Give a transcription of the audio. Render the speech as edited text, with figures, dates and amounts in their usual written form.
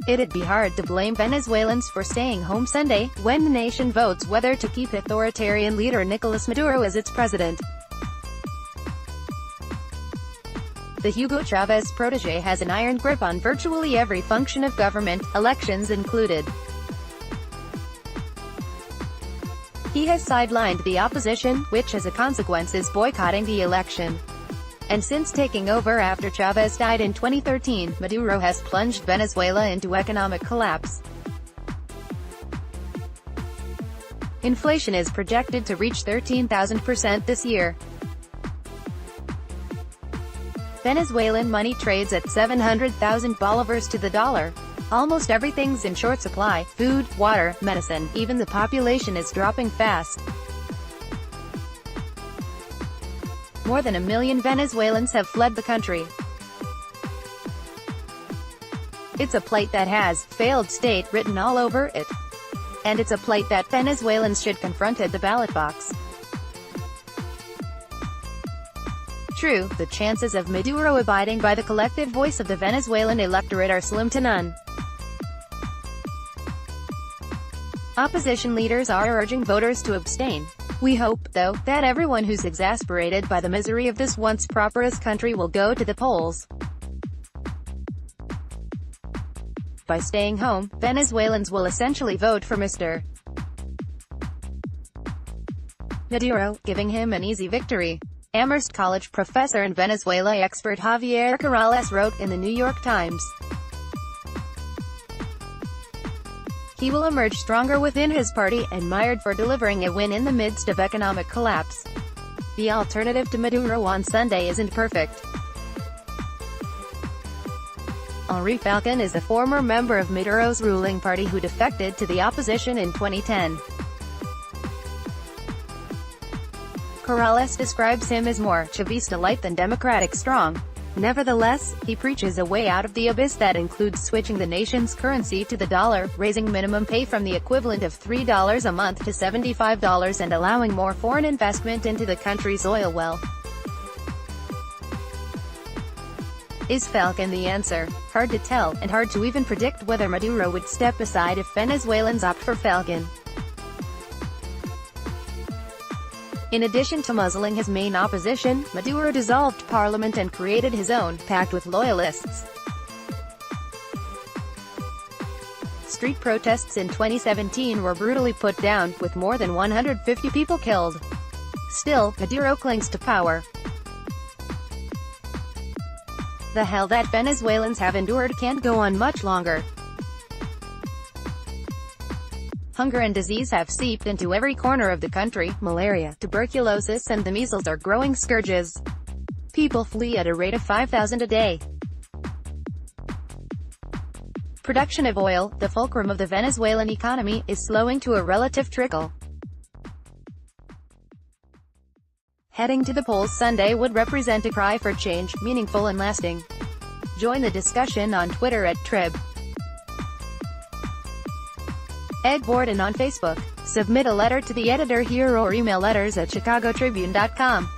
It'd be hard to blame Venezuelans for staying home Sunday, when the nation votes whether to keep authoritarian leader Nicolas Maduro as its president. The Hugo Chavez protege has an iron grip on virtually every function of government, elections included. He has sidelined the opposition, which as a consequence is boycotting the election. And since taking over after Chavez died in 2013, Maduro has plunged Venezuela into economic collapse. Inflation is projected to reach 13,000% this year. Venezuelan money trades at 700,000 bolivars to the dollar. Almost everything's in short supply: food, water, medicine. Even the population is dropping fast. More than 1 million Venezuelans have fled the country. It's a plight that has failed state written all over it. And it's a plight that Venezuelans should confront at the ballot box. True, the chances of Maduro abiding by the collective voice of the Venezuelan electorate are slim to none. Opposition leaders are urging voters to abstain. We hope, though, that everyone who's exasperated by the misery of this once prosperous country will go to the polls. By staying home, Venezuelans will essentially vote for Mr. Maduro, giving him an easy victory. Amherst College professor and Venezuela expert Javier Corrales wrote in the New York Times. He will emerge stronger within his party, admired for delivering a win in the midst of economic collapse. The alternative to Maduro on Sunday isn't perfect. Henri Falcon is a former member of Maduro's ruling party who defected to the opposition in 2010. Corrales describes him as more Chavista-light than Democratic strong. Nevertheless, he preaches a way out of the abyss that includes switching the nation's currency to the dollar, raising minimum pay from the equivalent of $3 a month to $75 and allowing more foreign investment into the country's oil wealth. Is Falcon the answer? Hard to tell, and hard to even predict whether Maduro would step aside if Venezuelans opt for Falcon. In addition to muzzling his main opposition, Maduro dissolved parliament and created his own, packed with loyalists. Street protests in 2017 were brutally put down, with more than 150 people killed. Still, Maduro clings to power. The hell that Venezuelans have endured can't go on much longer. Hunger and disease have seeped into every corner of the country. Malaria, tuberculosis and the measles are growing scourges. People flee at a rate of 5,000 a day. Production of oil, the fulcrum of the Venezuelan economy, is slowing to a relative trickle. Heading to the polls Sunday would represent a cry for change, meaningful and lasting. Join the discussion on Twitter at Trib Ed Board and on Facebook. Submit a letter to the editor here or email letters@chicagotribune.com.